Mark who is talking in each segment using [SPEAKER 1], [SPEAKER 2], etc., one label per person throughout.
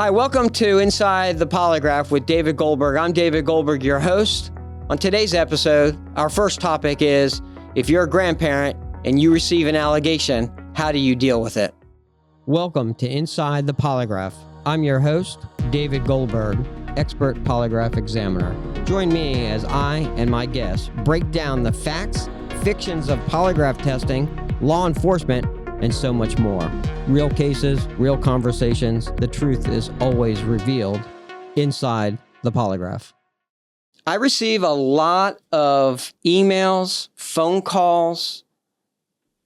[SPEAKER 1] Hi, welcome to Inside the Polygraph with David Goldberg. I'm David Goldberg, your host. On today's episode, our first topic is, if you're a grandparent and you receive an allegation, how do you deal with it? Welcome to Inside the Polygraph. I'm your host, David Goldberg, expert polygraph examiner. Join me as I and my guests break down the facts, fictions of polygraph testing, law enforcement, and so much more. Real cases, real conversations. The truth is always revealed inside the polygraph. I receive a lot of emails, phone calls,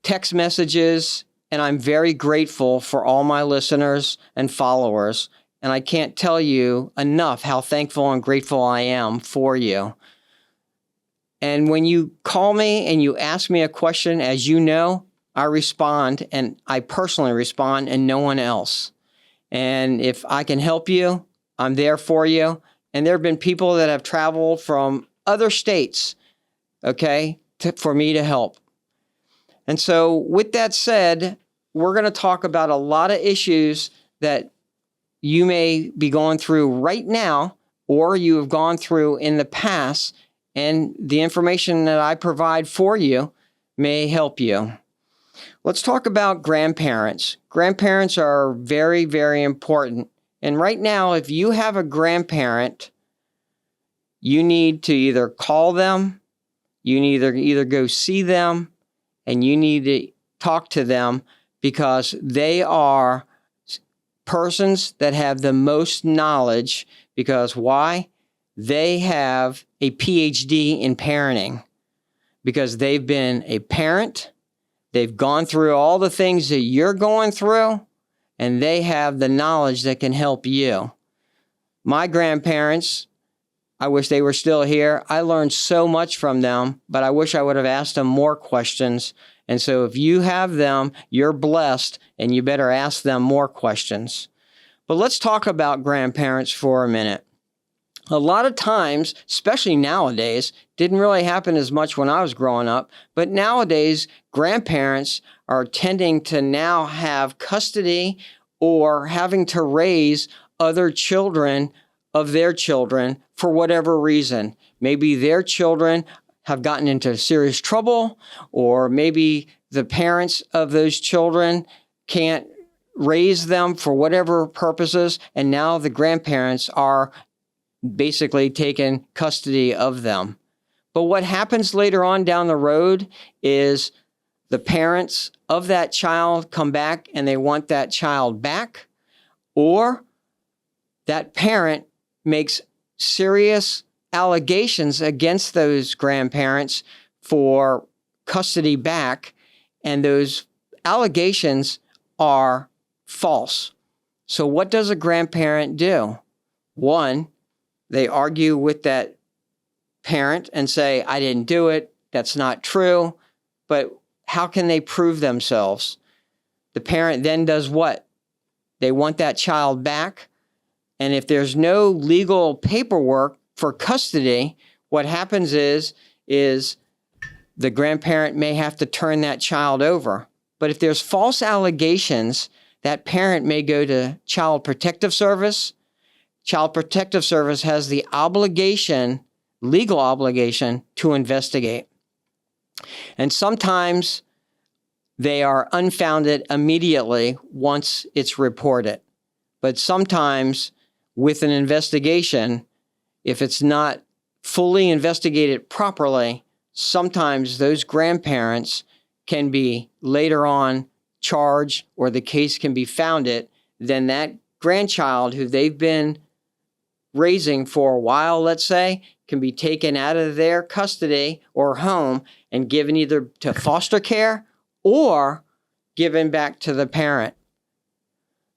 [SPEAKER 1] text messages, and I'm very grateful for all my listeners and followers. And I can't tell you enough how thankful and grateful I am for you. And when you call me and you ask me a question, as you know, I respond, and I personally respond, and no one else. And if I can help you, I'm there for you. And there have been people that have traveled from other states, for me to help. And so with that said, we're going to talk about a lot of issues that you may be going through right now, or you have gone through in the past, and the information that I provide for you may help you. Let's talk about grandparents. Grandparents are very, very important. And right now, if you have a grandparent, you need to either call them, you need to either go see them, and you need to talk to them, because they are persons that have the most knowledge. Because why? They have a PhD in parenting, because they've been a parent. They've gone through all the things that you're going through, and they have the knowledge that can help you. My grandparents, I wish they were still here. I learned so much from them, but I wish I would have asked them more questions. And so if you have them, you're blessed, and you better ask them more questions. But let's talk about grandparents for a minute. A lot of times, especially nowadays, didn't really happen as much when I was growing up, but nowadays, grandparents are tending to now have custody or having to raise other children of their children for whatever reason. Maybe their children have gotten into serious trouble, or maybe the parents of those children can't raise them for whatever purposes, and now the grandparents are basically taken custody of them. But what happens later on down the road is the parents of that child come back and they want that child back, or that parent makes serious allegations against those grandparents for custody back, and those allegations are false. So what does a grandparent do? One, they argue with that parent and say, I didn't do it. That's not true. But how can they prove themselves? The parent then does what? They want that child back. And if there's no legal paperwork for custody, what happens is the grandparent may have to turn that child over. But if there's false allegations, that parent may go to Child Protective Service. Child Protective Service has the obligation, legal obligation, to investigate. And sometimes they are unfounded immediately once it's reported. But sometimes with an investigation, if it's not fully investigated properly, sometimes those grandparents can be later on charged, or the case can be founded. Then that grandchild who they've been raising for a while, let's say, can be taken out of their custody or home and given either to foster care or given back to the parent.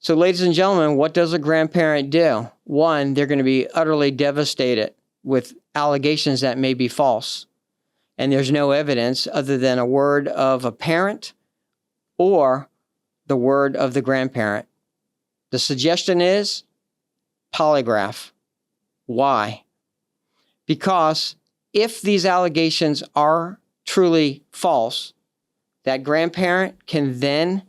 [SPEAKER 1] So ladies and gentlemen, what does a grandparent do? One, they're going to be utterly devastated with allegations that may be false. And there's no evidence other than a word of a parent or the word of the grandparent. The suggestion is polygraph. Why? Because if these allegations are truly false, that grandparent can then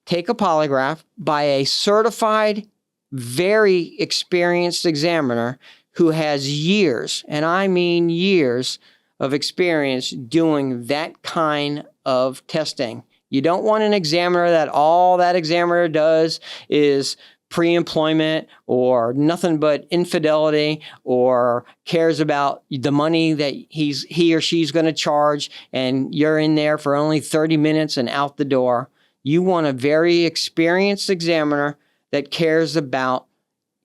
[SPEAKER 1] take a polygraph by a certified very experienced examiner who has years, and I mean years, of experience doing that kind of testing. You don't want an examiner that all that examiner does is pre-employment or nothing but infidelity or cares about the money that he or she's going to charge, and you're in there for only 30 minutes and out the door. You want a very experienced examiner that cares about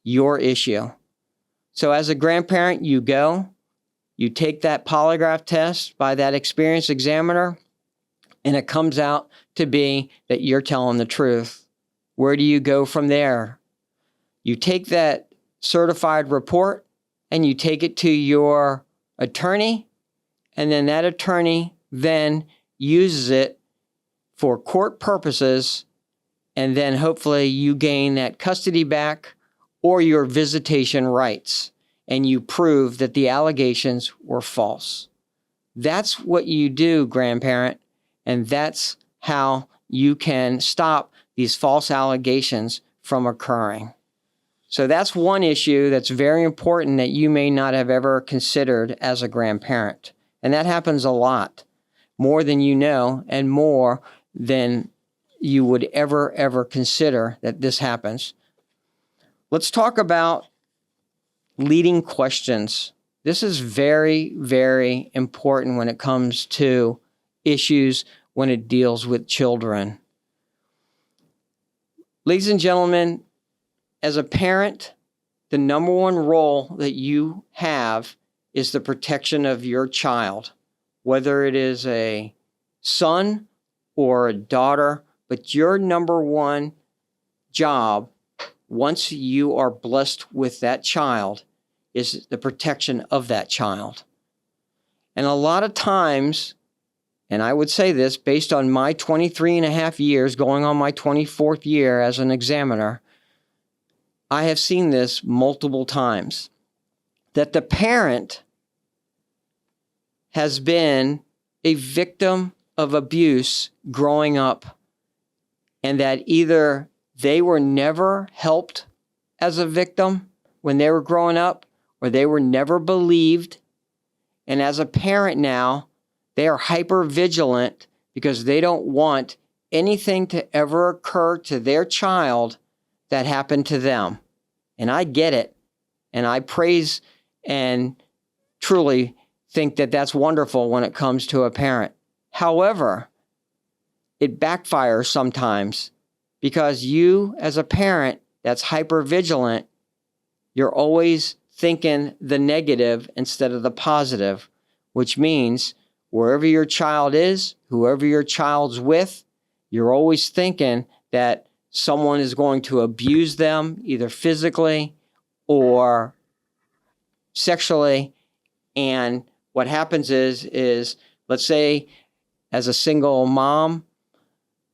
[SPEAKER 1] your issue. So as a grandparent, you go, you take that polygraph test by that experienced examiner, and it comes out to be that you're telling the truth. Where do you go from there? You take that certified report and you take it to your attorney, and then that attorney then uses it for court purposes, and then hopefully you gain that custody back or your visitation rights, and you prove that the allegations were false. That's what you do, grandparent, and that's how you can stop these false allegations from occurring. So that's one issue that's very important that you may not have ever considered as a grandparent. And that happens a lot, more than you know, and more than you would ever consider that this happens. Let's talk about leading questions. This is very, very important when it comes to issues when it deals with children. Ladies and gentlemen, as a parent, the number one role that you have is the protection of your child, whether it is a son or a daughter, but your number one job, once you are blessed with that child, is the protection of that child. And a lot of times, and I would say this based on my 23 and a half years, going on my 24th year as an examiner, I have seen this multiple times, that the parent has been a victim of abuse growing up, and that either they were never helped as a victim when they were growing up, or they were never believed. And as a parent now, they are hyper vigilant because they don't want anything to ever occur to their child that happened to them. And I get it. And I praise and truly think that that's wonderful when it comes to a parent. However, it backfires sometimes because you, as a parent that's hyper vigilant, you're always thinking the negative instead of the positive, which means wherever your child is, whoever your child's with, you're always thinking that someone is going to abuse them, either physically or sexually. And what happens is let's say as a single mom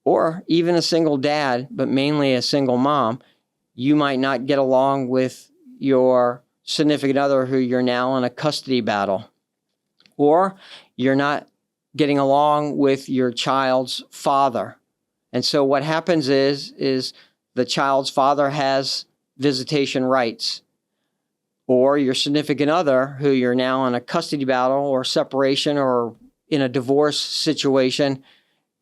[SPEAKER 1] or even a single dad, but mainly a single mom, you might not get along with your significant other who you're now in a custody battle. Or you're not getting along with your child's father. And so what happens is the child's father has visitation rights. Or your significant other, who you're now in a custody battle or separation or in a divorce situation,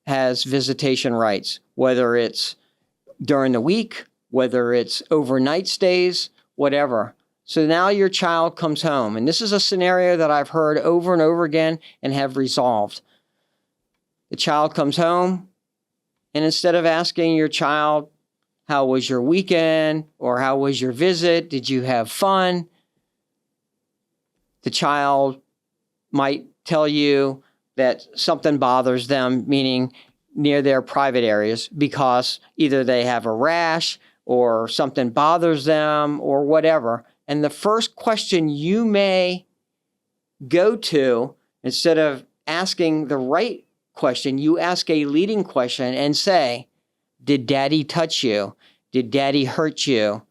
[SPEAKER 1] has visitation rights, whether it's during the week, whether it's overnight stays, whatever. So now your child comes home, and this is a scenario that I've heard over and over again and have resolved. The child comes home, and instead of asking your child, how was your weekend, or how was your visit, did you have fun? The child might tell you that something bothers them, meaning near their private areas, because either they have a rash or something bothers them or whatever. And the first question you may go to, instead of asking the right question, you ask a leading question and say, did daddy touch you? Did daddy hurt you?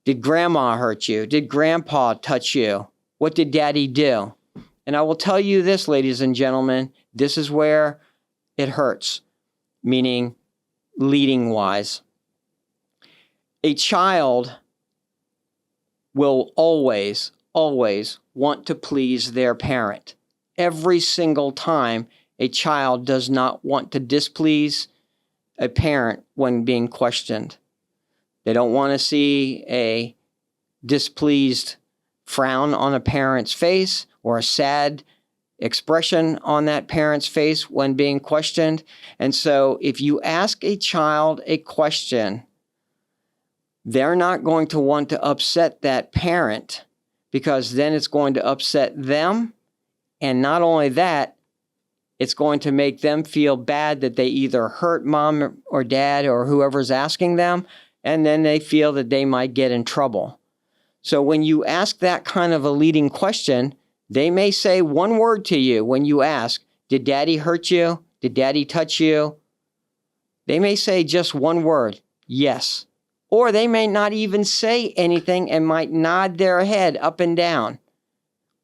[SPEAKER 1] Did grandma hurt you? Did grandpa touch you? What did daddy do? And I will tell you this, ladies and gentlemen, this is where it hurts, meaning leading wise. A child will always want to please their parent. Every single time, a child does not want to displease a parent when being questioned. They don't want to see a displeased frown on a parent's face or a sad expression on that parent's face when being questioned. And so if you ask a child a question, they're not going to want to upset that parent, because then it's going to upset them. And not only that, it's going to make them feel bad that they either hurt mom or dad or whoever's asking them, and then they feel that they might get in trouble. So when you ask that kind of a leading question, they may say one word to you when you ask, "Did daddy hurt you? Did daddy touch you?" They may say just one word, "Yes." Or they may not even say anything and might nod their head up and down,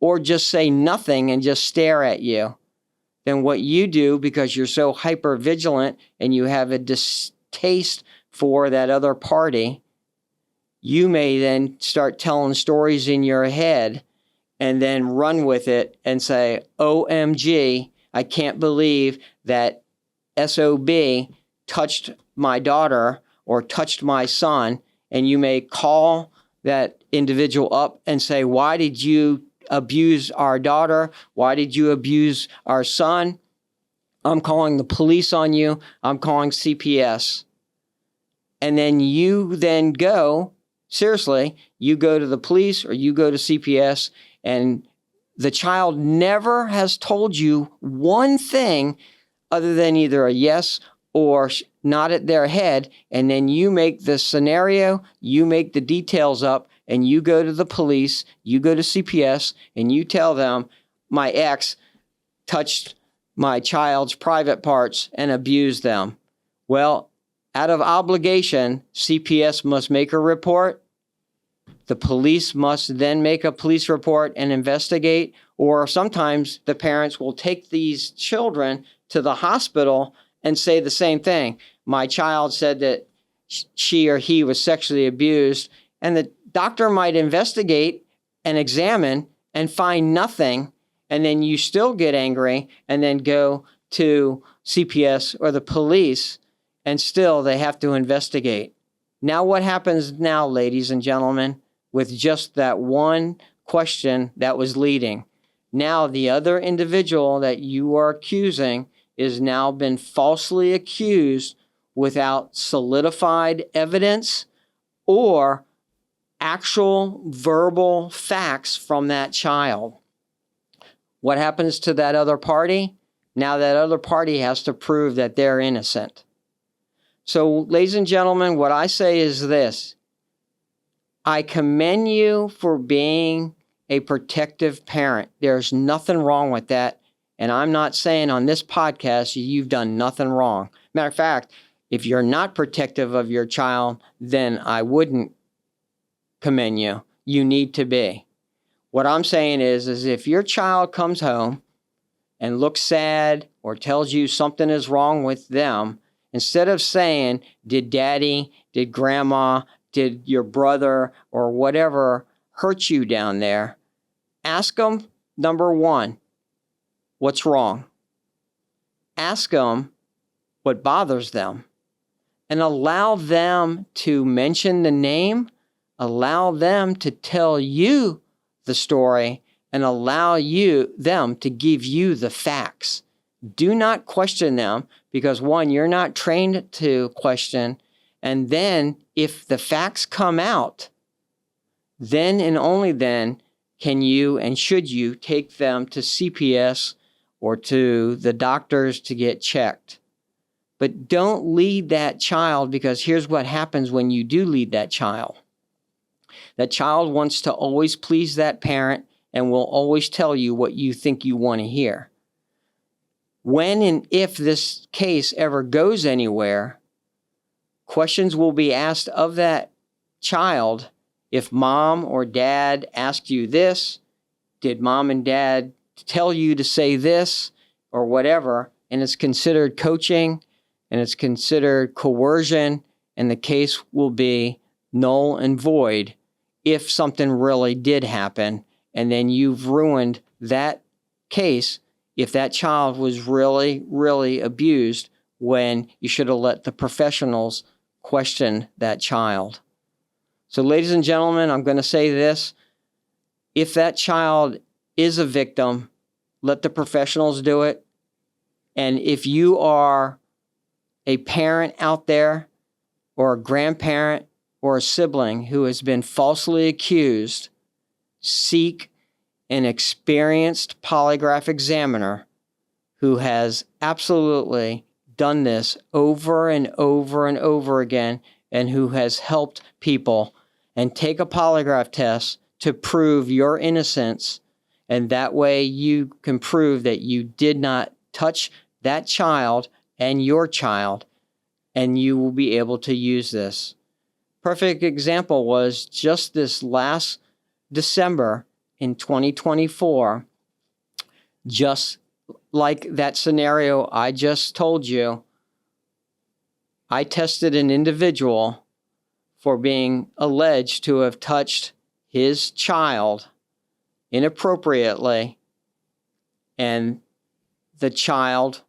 [SPEAKER 1] or just say nothing and just stare at you. Then what you do, because you're so hyper vigilant and you have a distaste for that other party, you may then start telling stories in your head and then run with it and say, "OMG, I can't believe that SOB touched my daughter or touched my son." And you may call that individual up and say, "Why did you abuse our daughter? Why did you abuse our son? I'm calling the police on you. I'm calling CPS." And then you then go, seriously, you go to the police or you go to CPS, and the child never has told you one thing other than either a yes or nod at their head. And then you make the scenario, you make the details up, and you go to the police, you go to CPS, and you tell them, "My ex touched my child's private parts and abused them." Well, out of obligation, CPS must make a report. The police must then make a police report and investigate, or sometimes the parents will take these children to the hospital and say the same thing. "My child said that she or he was sexually abused," and the doctor might investigate and examine and find nothing, and then you still get angry and then go to CPS or the police, and still they have to investigate. Now what happens now, ladies and gentlemen, with just that one question that was leading? Now the other individual that you are accusing is now been falsely accused without solidified evidence or actual verbal facts from that child. What happens to that other party? Now that other party has to prove that they're innocent. So, ladies and gentlemen, what I say is this: I commend you for being a protective parent. There's nothing wrong with that. And I'm not saying on this podcast you've done nothing wrong. Matter of fact, if you're not protective of your child, then I wouldn't commend you. You need to be. What I'm saying is if your child comes home and looks sad or tells you something is wrong with them, instead of saying, "Did daddy, did grandma, did your brother, or whatever hurt you down there?" ask them, number one, what's wrong? Ask them what bothers them, and allow them to mention the name, allow them to tell you the story, and allow them to give you the facts. Do not question them, because one, you're not trained to question, and then if the facts come out, then and only then can you and should you take them to CPS or to the doctors to get checked. But don't lead that child, because here's what happens when you do lead that child. That child wants to always please that parent and will always tell you what you think you want to hear. When and if this case ever goes anywhere, questions will be asked of that child. If mom or dad asked you this, did mom and dad tell you to say this or whatever? And it's considered coaching and it's considered coercion, and the case will be null and void if something really did happen, and then you've ruined that case if that child was really, really abused when you should have let the professionals question that child. So, ladies and gentlemen, I'm going to say this. If that child is a victim, let the professionals do it. And if you are a parent out there or a grandparent or a sibling who has been falsely accused, seek an experienced polygraph examiner who has absolutely done this over and over and over again and who has helped people, and take a polygraph test to prove your innocence. And that way you can prove that you did not touch that child and your child, and you will be able to use this. Perfect example was just this last December in 2024, just like that scenario I just told you, I tested an individual for being alleged to have touched his child inappropriately, and the child,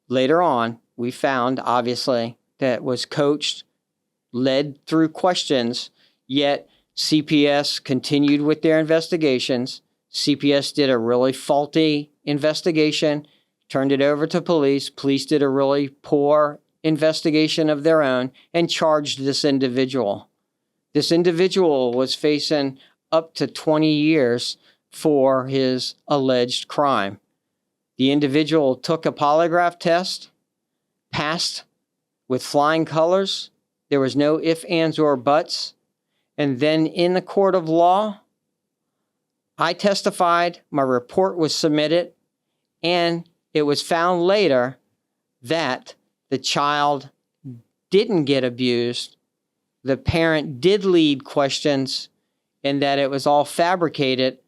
[SPEAKER 1] later on, we found, obviously, that was coached, led through questions, yet CPS continued with their investigations. CPS did a really faulty investigation, turned it over to police. Police did a really poor investigation of their own and charged this individual. This individual was facing up to 20 years for his alleged crime. The individual took a polygraph test, passed with flying colors. There was no ifs, ands, or buts. And then in the court of law, I testified, my report was submitted, and it was found later that the child didn't get abused, the parent did lead questions, and that it was all fabricated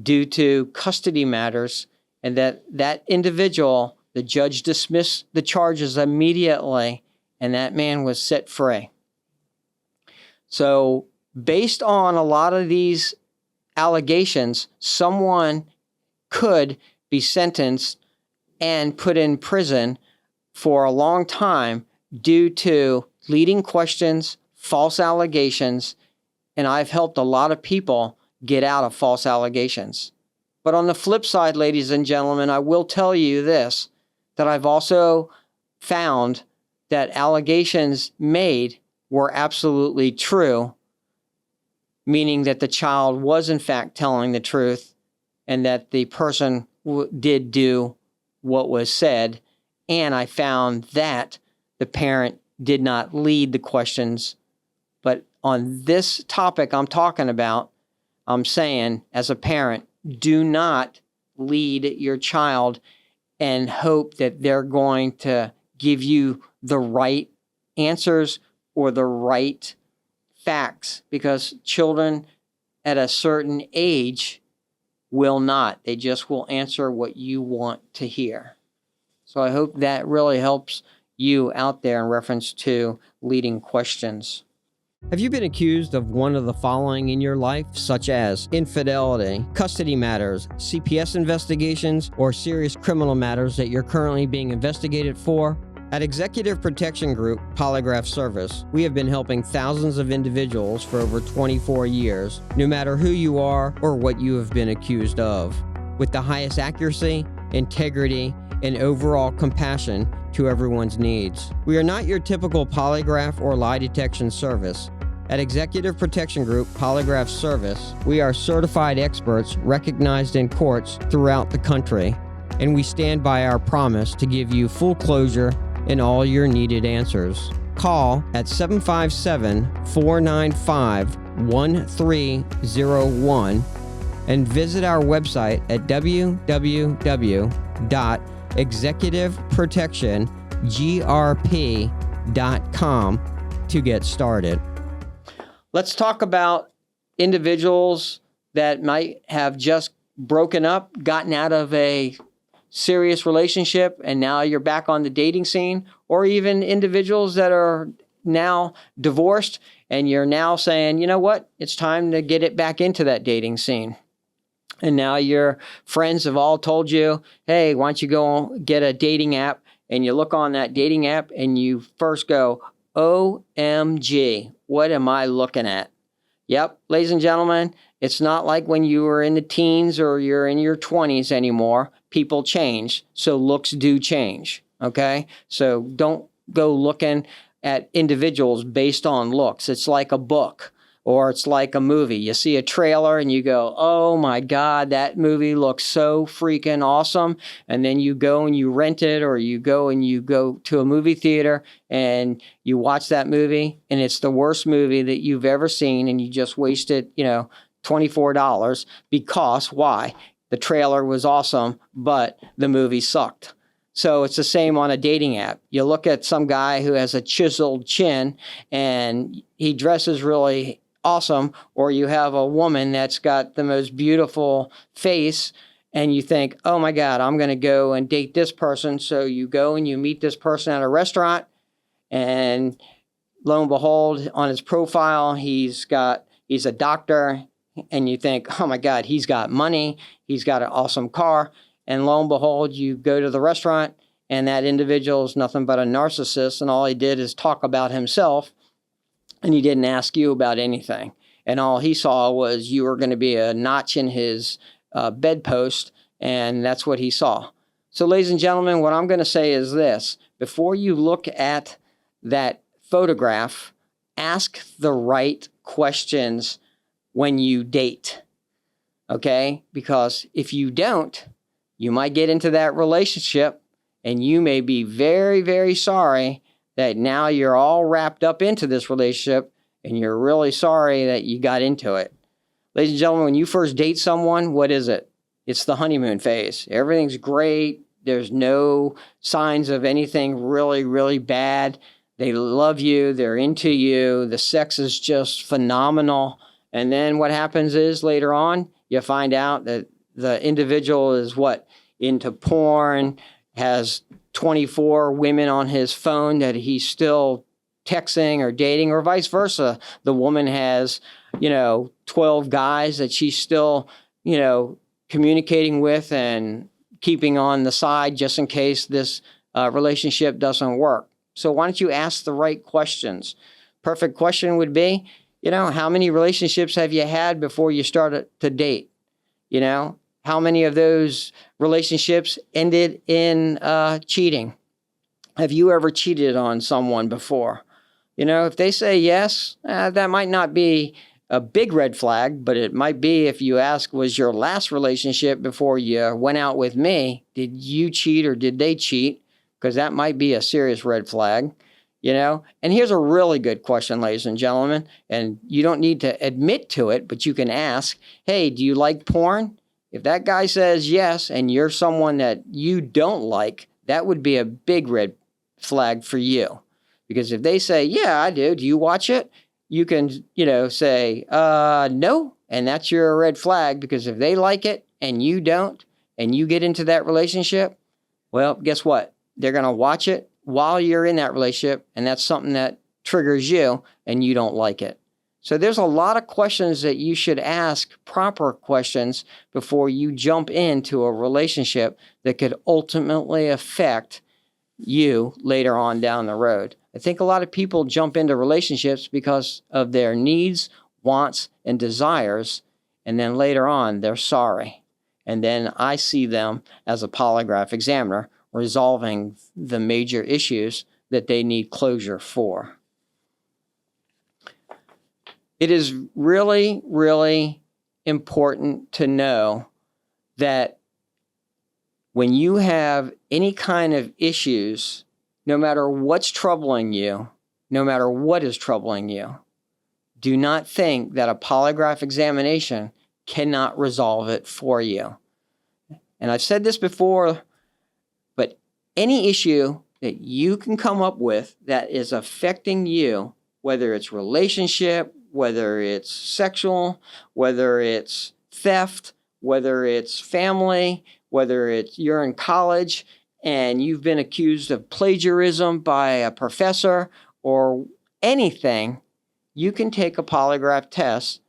[SPEAKER 1] due to custody matters, and that individual, the judge dismissed the charges immediately, and that man was set free. So based on a lot of these allegations, someone could be sentenced and put in prison for a long time due to leading questions, false allegations, and I've helped a lot of people get out of false allegations. But on the flip side, ladies and gentlemen, I will tell you this, that I've also found that allegations made were absolutely true, meaning that the child was in fact telling the truth and that the person did do what was said. And I found that the parent did not lead the questions. But on this topic I'm talking about, I'm saying as a parent, do not lead your child and hope that they're going to give you the right answers or the right facts, because children at a certain age will not. They just will answer what you want to hear. So I hope that really helps you out there in reference to leading questions. Have you been accused of one of the following in your life, such as infidelity, custody matters, CPS investigations, or serious criminal matters that you're currently being investigated for? At Executive Protection Group Polygraph Service, we have been helping thousands of individuals for over 24 years, no matter who you are or what you have been accused of, with the highest accuracy, integrity, and overall compassion to everyone's needs. We are not your typical polygraph or lie detection service. At Executive Protection Group Polygraph Service, we are certified experts recognized in courts throughout the country, and we stand by our promise to give you full closure and all your needed answers. Call at 757-495-1301 and visit our website at www.executiveprotectiongrp.com to get started. Let's talk about individuals that might have just broken up, gotten out of a serious relationship, and now you're back on the dating scene, or even individuals that are now divorced and you're now saying, you know what, it's time to get it back into that dating scene. And now your friends have all told you, hey, why don't you go get a dating app? And you look on that dating app and you first go, OMG, what am I looking at? Yep, ladies and gentlemen, it's not like when you were in the teens or you're in your 20s anymore. People change, so looks do change, okay? So don't go looking at individuals based on looks. It's like a book or it's like a movie. You see a trailer and you go, oh my God, that movie looks so freaking awesome. And then you go and you rent it, or you go to a movie theater and you watch that movie and it's the worst movie that you've ever seen, and you just wasted, $24 because why? The trailer was awesome, but the movie sucked. So it's the same on a dating app. You look at some guy who has a chiseled chin and he dresses really awesome, or you have a woman that's got the most beautiful face and you think, oh my God, I'm going to go and date this person. So you go and you meet this person at a restaurant, and lo and behold, on his profile, he's a doctor, and you think, oh my God, he's got money, he's got an awesome car. And lo and behold, you go to the restaurant and that individual is nothing but a narcissist, and all he did is talk about himself, and he didn't ask you about anything. And all he saw was you were going to be a notch in his bedpost, and that's what he saw. So ladies and gentlemen, what I'm going to say is this: before you look at that photograph, ask the right questions when you date, okay? Because if you don't, you might get into that relationship and you may be very, very sorry that now you're all wrapped up into this relationship, and you're really sorry that you got into it. Ladies and gentlemen, when you first date someone, what is it? It's the honeymoon phase. Everything's great. There's no signs of anything really, really bad. They love you. They're into you. The sex is just phenomenal. And then what happens is later on, you find out that the individual is into porn, has 24 women on his phone that he's still texting or dating, or vice versa. The woman has, 12 guys that she's still, communicating with and keeping on the side just in case this relationship doesn't work. So why don't you ask the right questions? Perfect question would be, how many relationships have you had before you started to date? How many of those relationships ended in cheating? Have you ever cheated on someone before? If they say yes, that might not be a big red flag, but it might be if you ask, was your last relationship before you went out with me, did you cheat or did they cheat? Because that might be a serious red flag. And here's a really good question, ladies and gentlemen, and you don't need to admit to it, but you can ask, hey, do you like porn? If that guy says yes, and you're someone that you don't like, that would be a big red flag for you. Because if they say, yeah, I do you watch it? You can, say, no, and that's your red flag, because if they like it and you don't, and you get into that relationship, well, guess what? They're going to watch it while you're in that relationship, and that's something that triggers you, and you don't like it. So there's a lot of questions that you should ask, proper questions, before you jump into a relationship that could ultimately affect you later on down the road. I think a lot of people jump into relationships because of their needs, wants, and desires, and then later on they're sorry. And then I see them as a polygraph examiner resolving the major issues that they need closure for. It is really, really important to know that when you have any kind of issues, no matter what's troubling you, no matter what is troubling you, do not think that a polygraph examination cannot resolve it for you. And I've said this before, but any issue that you can come up with that is affecting you, whether it's relationship, whether it's sexual, whether it's theft, whether it's family, whether it's you're in college and you've been accused of plagiarism by a professor, or anything, you can take a polygraph test,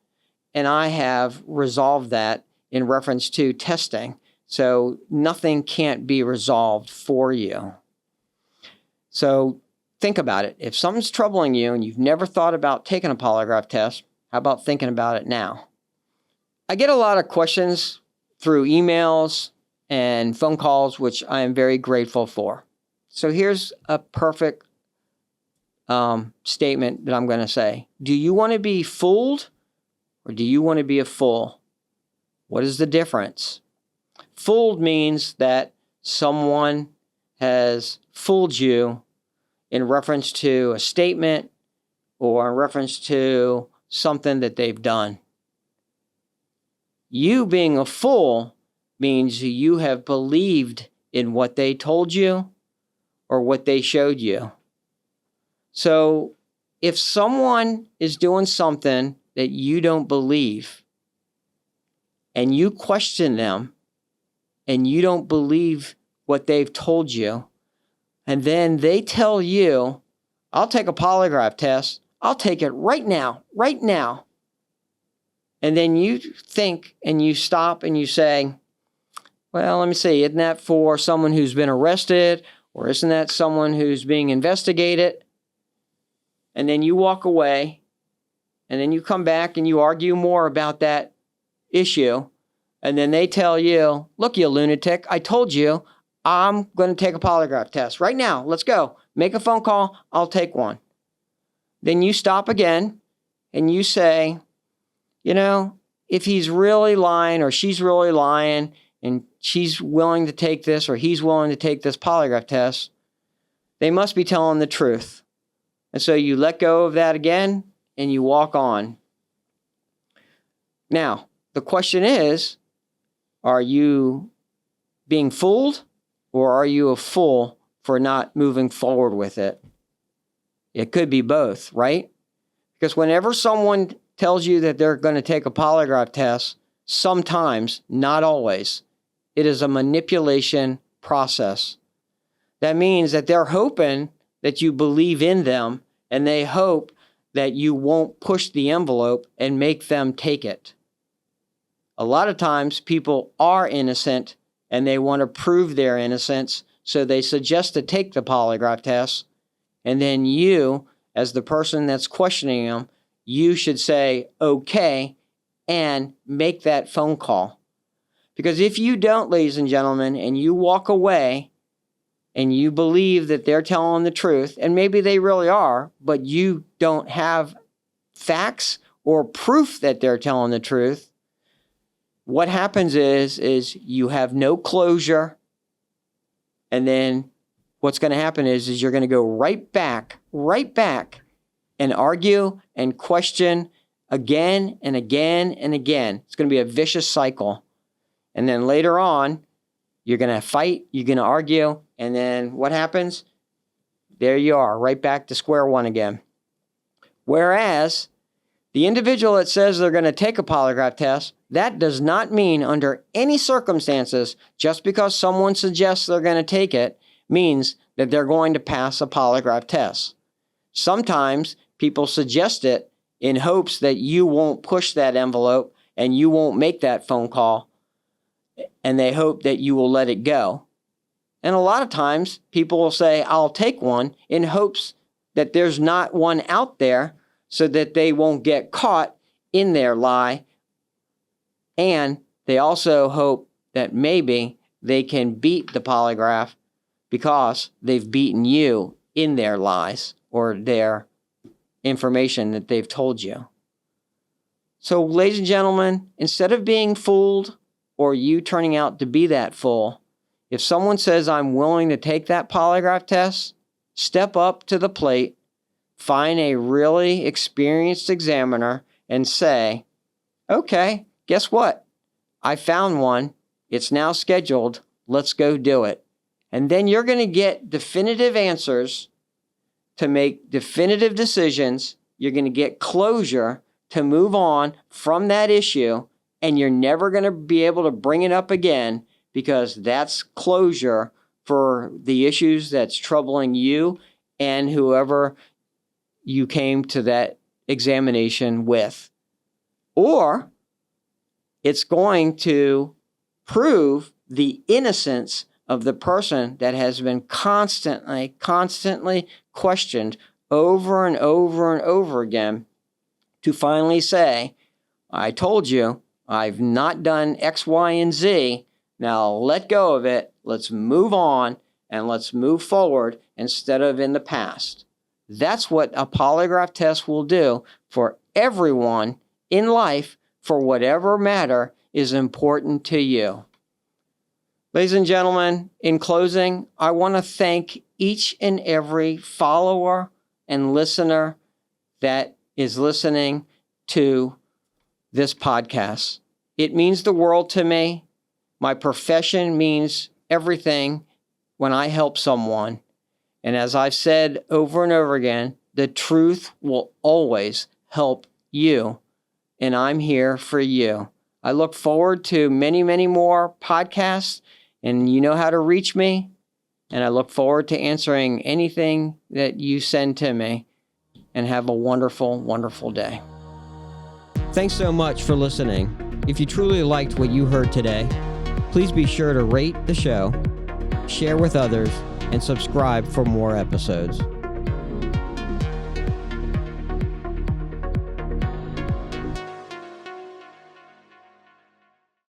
[SPEAKER 1] and I have resolved that in reference to testing. So nothing can't be resolved for you. So think about it. If something's troubling you and you've never thought about taking a polygraph test, how about thinking about it now? I get a lot of questions through emails and phone calls, which I am very grateful for. So here's a perfect statement that I'm going to say. Do you want to be fooled or do you want to be a fool? What is the difference? Fooled means that someone has fooled you in reference to a statement or in reference to something that they've done. You being a fool means you have believed in what they told you or what they showed you. So if someone is doing something that you don't believe and you question them and you don't believe what they've told you, and then they tell you, I'll take a polygraph test, I'll take it right now. And then you think and you stop and you say, well, let me see, isn't that for someone who's been arrested, or isn't that someone who's being investigated? And then you walk away, and then you come back and you argue more about that issue, and then they tell you, look, you lunatic, I told you I'm going to take a polygraph test right now. Let's go. Make a phone call. I'll take one. Then you stop again and you say, you know, if he's really lying or she's really lying and she's willing to take this or he's willing to take this polygraph test, they must be telling the truth. And so you let go of that again and you walk on. Now, the question is, are you being fooled or are you a fool for not moving forward with it? It could be both, right? Because whenever someone tells you that they're going to take a polygraph test, sometimes, not always, it is a manipulation process. That means that they're hoping that you believe in them, and they hope that you won't push the envelope and make them take it. A lot of times people are innocent and they want to prove their innocence, so they suggest to take the polygraph test, and then you, as the person that's questioning them, you should say, okay, and make that phone call. Because if you don't, ladies and gentlemen, and you walk away and you believe that they're telling the truth, and maybe they really are, but you don't have facts or proof that they're telling the truth, what happens is you have no closure, and then what's going to happen is you're going to go right back and argue and question again and again and again. It's going to be a vicious cycle. And then later on, you're going to fight, you're going to argue, and then what happens? There you are, right back to square one again. Whereas the individual that says they're going to take a polygraph test, that does not mean under any circumstances, just because someone suggests they're going to take it, means that they're going to pass a polygraph test. Sometimes people suggest it in hopes that you won't push that envelope and you won't make that phone call, and they hope that you will let it go. And a lot of times people will say, I'll take one, in hopes that there's not one out there so that they won't get caught in their lie. And they also hope that maybe they can beat the polygraph because they've beaten you in their lies or their information that they've told you. So, ladies and gentlemen, instead of being fooled or you turning out to be that fool, if someone says, I'm willing to take that polygraph test, step up to the plate, find a really experienced examiner and say, okay, guess what? I found one. It's now scheduled. Let's go do it. And then you're going to get definitive answers to make definitive decisions. You're going to get closure to move on from that issue, and you're never going to be able to bring it up again, because that's closure for the issues that's troubling you and whoever you came to that examination with. Or it's going to prove the innocence of the person that has been constantly questioned over and over and over again to finally say, I told you, I've not done X, Y, and Z. Now let go of it. Let's move on and let's move forward instead of in the past. That's what a polygraph test will do for everyone in life, for whatever matter is important to you. Ladies and gentlemen, in closing, I want to thank each and every follower and listener that is listening to this podcast. It means the world to me. My profession means everything when I help someone. And as I've said over and over again, the truth will always help you. And I'm here for you. I look forward to many, many more podcasts, and you know how to reach me. And I look forward to answering anything that you send to me. And have a wonderful, wonderful day. Thanks so much for listening. If you truly liked what you heard today, please be sure to rate the show, share with others, and subscribe for more episodes.